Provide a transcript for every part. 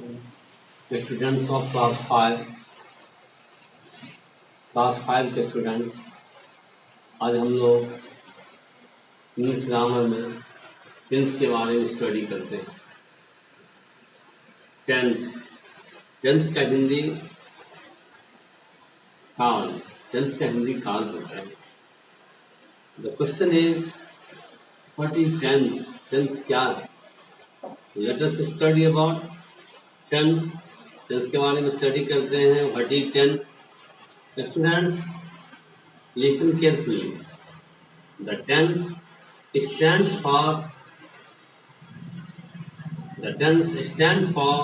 The students of class 5 के student, आज हम लोग इंग्लिश ग्रामर में टेंस के बारे में स्टडी करते हैं। टेंस का हिंदी काल, टेंस का हिंदी काल होता है। The question is what is tense? Tense क्या है? Let us study about tense. Tense के बारे में स्टडी करते हैं। What is tense? Students, listen carefully. The tense stands for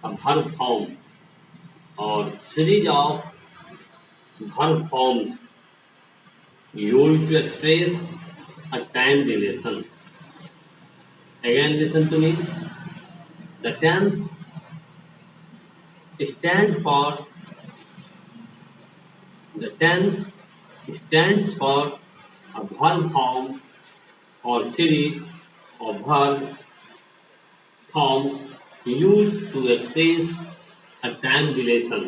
a verb form or series of verb forms used to express a time relation. Again, listen to me. The tense stands for a verb form or series of verb forms used to express a time relation.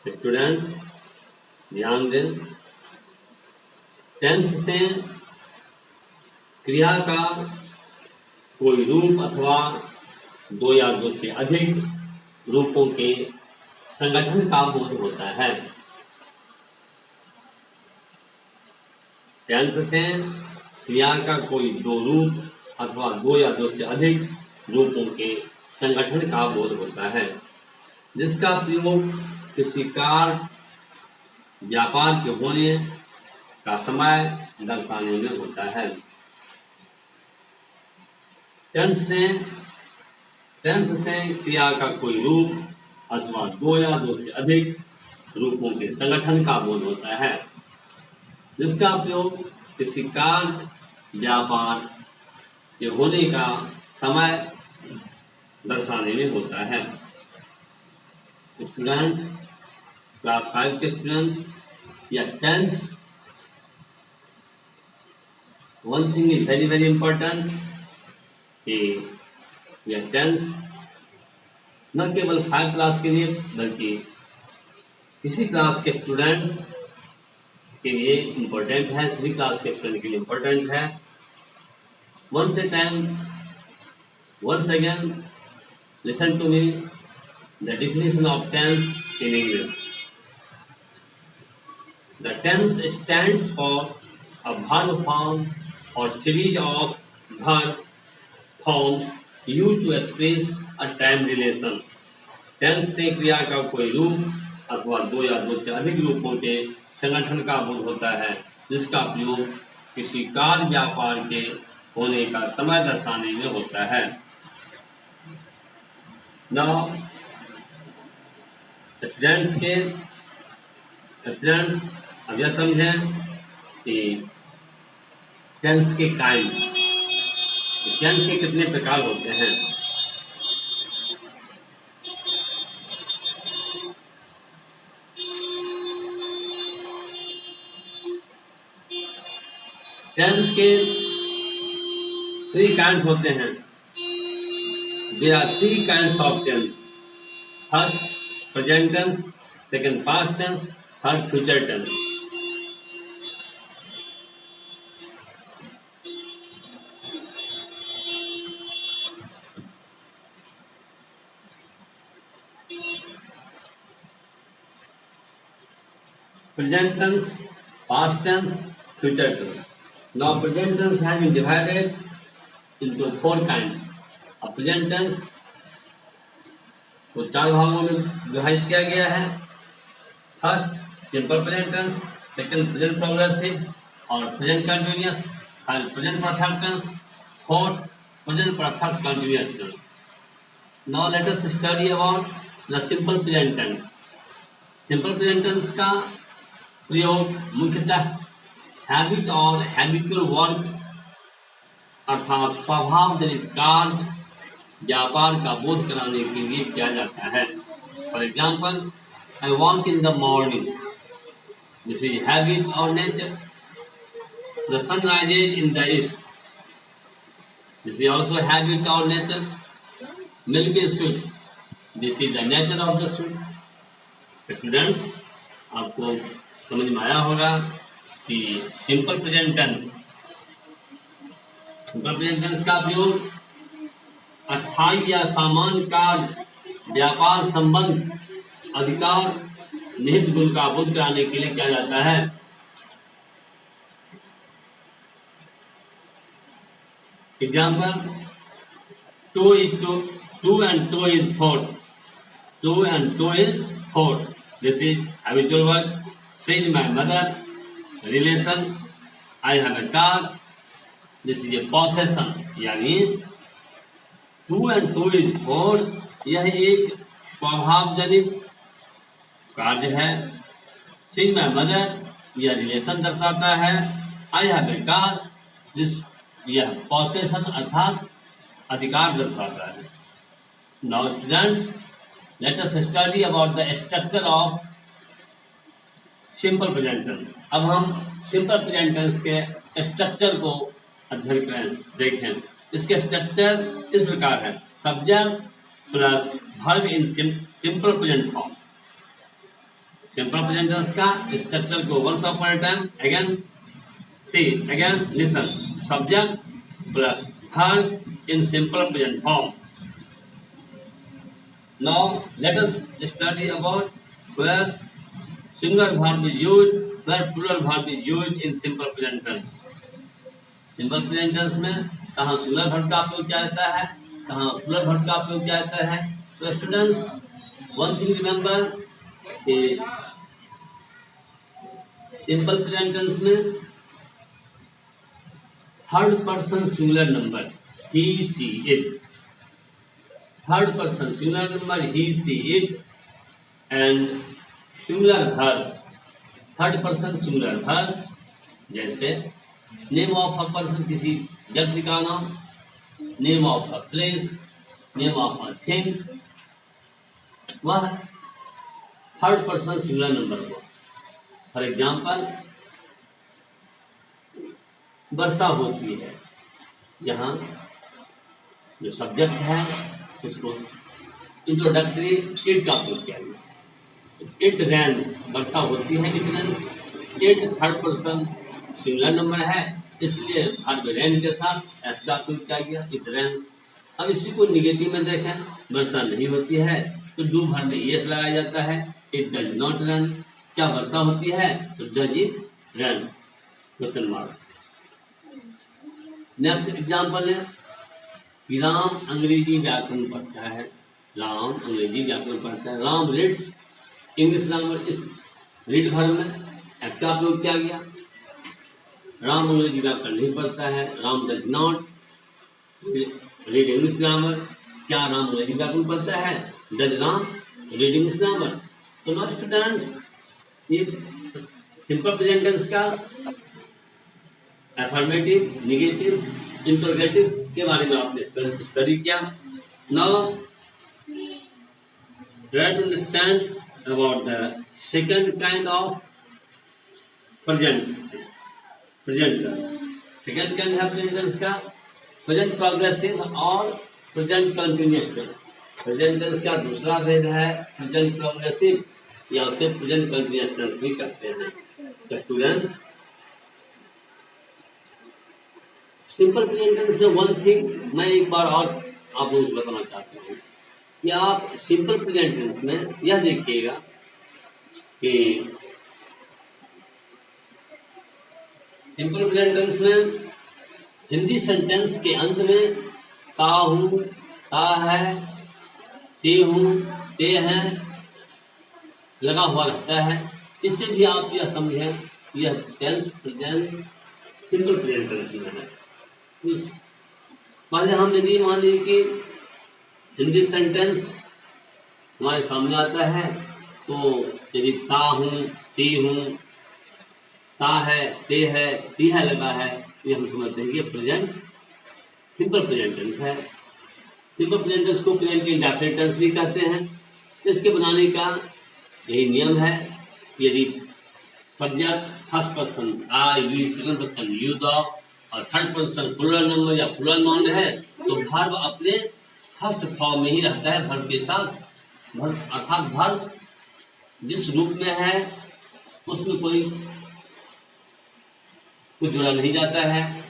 Student ध्यान दें, tense से क्रिया का कोई रूप अथवा दो या दो से अधिक रूपों के संगठन का बोध होता है। टेंस से क्रिया का कोई दो रूप अथवा दो या दो से अधिक रूपों के संगठन का बोध होता है, जिसका प्रयोग किसी कार्य व्यापार के होने का समय दर्शाने में होता है। टेंस से क्रिया का कोई रूप अथवा दो या दो से अधिक रूपों के संगठन का बोध होता है, जिसका प्रयोग किसी कार्य व्यापार के होने का समय दर्शाने में होता है। स्टूडेंट, क्लास 5 के स्टूडेंट, या tense, one thing is very very important कि यह टेंस न केवल 5 क्लास के लिए बल्कि किसी क्लास के स्टूडेंट्स के लिए इम्पोर्टेंट है, सभी क्लास के स्टूडेंट के लिए इम्पोर्टेंट है। once again listen to me, the definition of tense in English. The tense stands for a verb form or series of verb forms used to express a time relation. Tense से क्रिया का कोई रूप अथवा दो या दो से अधिक रूपों के संगठन का बोध होता है, जिसका प्रयोग किसी कार्य व्यापार के होने का समय दर्शाने में होता है। नाउ स्टूडेंट्स अब यह समझें कि टेंस के काइंड, टेंस के कितने प्रकार होते हैं। टेंस के 3 काइंड्स होते हैं। There are 3 kinds of tense. First, present tense. Second, past tense. Third, future tense. Present tense, past tense, future tense. Now, present tense has been divided into 4 kinds. अब present tense को 4 भागों में विभाजित किया गया है। First, simple present tense. Second, present progressive और present continuous. Third, present perfect tense. Fourth, present perfect continuous tense. Now let us study about the simple present tense. Simple present tense का प्रयोग मुख्यतः हैबिट और habitual work अर्थात स्वभाव जनित कार्य व्यापार का बोध कराने के लिए किया जाता है। For example, I walk in the morning, this is habit और nature. The sun rises in the east, this is also habit और nature. Milk is sweet, this is the nature of the sweet. Students, आपको समझ में आया होगा कि simple present tense का प्रयोग अस्थायी या सामान्य कार्य, व्यापार संबंध, अधिकार, निहित गुण का बोध कराने के लिए किया जाता है। Example, 2 and 2 is 4. 2 and 2 is 4. This is habitual word. Said my mother. Relation, I have a car. This is a possession. यानी 2 and 2 is 4, यह एक स्वभाव जनित कार्य है। Said my mother, यह रिलेशन दर्शाता है। I have a car, यह possession अर्थात अधिकार दर्शाता है। Now students, let us study about the structure of simple present tense. अब हम simple present tense के स्ट्रक्चर को अध्ययन करें, देखें। इसके स्ट्रक्चर इस प्रकार है: subject plus verb in simple present form. Simple present tense का स्ट्रक्चर को once upon a time again see again listen. Subject plus verb in simple present form. Now let us study about where singular verb is used, where plural verb is used in simple present tense. Simple present tense में कहाँ singular verb का प्रयोग किया जाता है, कहाँ plural verb का प्रयोग किया जाता है। तो स्टूडेंट्स, वन थिंग रिमेंबर कि सिंपल प्रेजेंट टेंस में third person singular number he see it, third person singular number he see it and singular verb third person singular verb, जैसे नेम ऑफ अ पर्सन, किसी व्यक्ति का नाम, name of a place, name of a thing, वह third person singular number को। For example, वर्षा होती है, यहाँ जो सब्जेक्ट है उसको इंट्रोडक्टरी इट का प्रयोग किया गया। इट रेन्स, वर्षा होती है, it rains. It third person singular number है, इसलिए वर्ब रेन के साथ एस का प्रयोग किया गया, इट रेन्स। अब इसी को निगेटिव में देखें, वर्षा नहीं होती है तो डू वर्ब में यस लगाया जाता है, इट डज नॉट रन। क्या वर्षा होती है तो does it run, question mark. Next example है कि राम अंग्रेजी व्याकरण पढ़ता है, राम अंग्रेजी व्याकरण पढ़ता है। राम रीड्स इंग्लिश ग्रामर, इस रीड वर्ब में एस का प्रयोग किया गया। राम अंग्रेजी व्याकरण नहीं पढ़ता है, Ram does not read English grammar. क्या राम अंग्रेजी व्याकरण पढ़ता है, does Ram read English grammar. तो नो स्टूडेंट्स, ये सिंपल प्रेजेंट टेंस का अफर्मेटिव, नेगेटिव, इंटरोगेटिव के बारे में आपने स्टडी किया। Now try to understand about the second kind of present tense. Second kind है प्रेजेंट टेंस का प्रेजेंट प्रोग्रेसिव और present continuous tense. Present tense का दूसरा भेद है प्रेजेंट प्रोग्रेसिव, या उसे प्रेजेंट कंटिन्यूअस टेंस भी कहते हैं। तो स्टूडेंट, सिंपल प्रेजेंट टेंस में वन थिंग मैं एक बार और आप लोगों को बताना चाहता हूँ कि आप सिंपल प्रेजेंट टेंस में यह देखिएगा कि सिंपल प्रेजेंट टेंस में हिंदी सेंटेंस के अंत में का हूँ, ता है, ते हूँ, ते हैं लगा हुआ रहता है। इससे भी आप यह समझें यह tense present simple present tense में है। पहले हम यदि मान लीजिए कि हिंदी सेंटेंस हमारे सामने आता है, तो यदि ता हूँ, ती हूँ, ता है, ते है, ती है लगा है, ये हम समझते हैं कि प्रेजेंट सिंपल प्रेजेंट टेंस है। सिंपल प्रेजेंट टेंस को प्रेजेंट इंडेफिनिट टेंस भी कहते हैं। इसके बनाने का यही नियम है, यदि subject first person I, we, second person you, the और थर्ड पर्सन प्लूरल नंबर या प्लूरल नाउन है तो वर्ब अपने फर्स्ट फॉर्म में ही रहता है वर्ब के साथ। वर्ब अर्थात वर्ब जिस रूप में है उसमें कोई जुड़ा नहीं जाता है।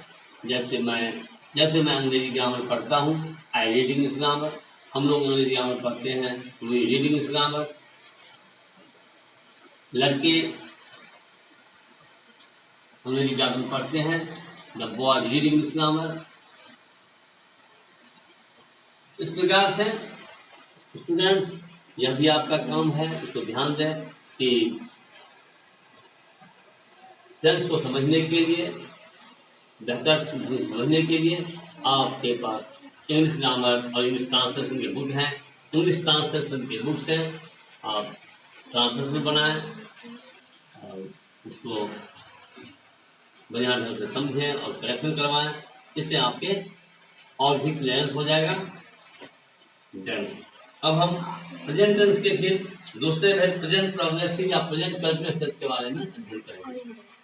जैसे मैं अंग्रेजी ग्रामर पढ़ता हूँ, आई रीड इंग्लिश ग्रामर। हम लोग अंग्रेजी ग्रामर पढ़ते हैं, वी रीड इंग्लिश ग्रामर। लड़के अंग्रेजी ग्रामर पढ़ते हैं, the boys read English grammar. इस प्रकार से स्टूडेंट्स, यह भी आपका काम है, इसको ध्यान दें कि टेंस को समझने के लिए, बेहतर समझने के लिए आपके पास इंग्लिश ग्रामर और इंग्लिश ट्रांसलेशन के बुक हैं। इंग्लिश ट्रांसलेशन के बुक से आप ट्रांसलेशन बनाएं और उसको बढ़िया ढंग से समझें और करेक्शन करवाएं। इससे आपके और भी क्लियरेंस हो जाएगा टेंस। अब हम प्रेजेंट टेंस के फिर दूसरे प्रेजेंट प्रोग्रेसिव या प्रेजेंट कंटिन्यूअस टेंस के बारे में अध्ययन करेंगे।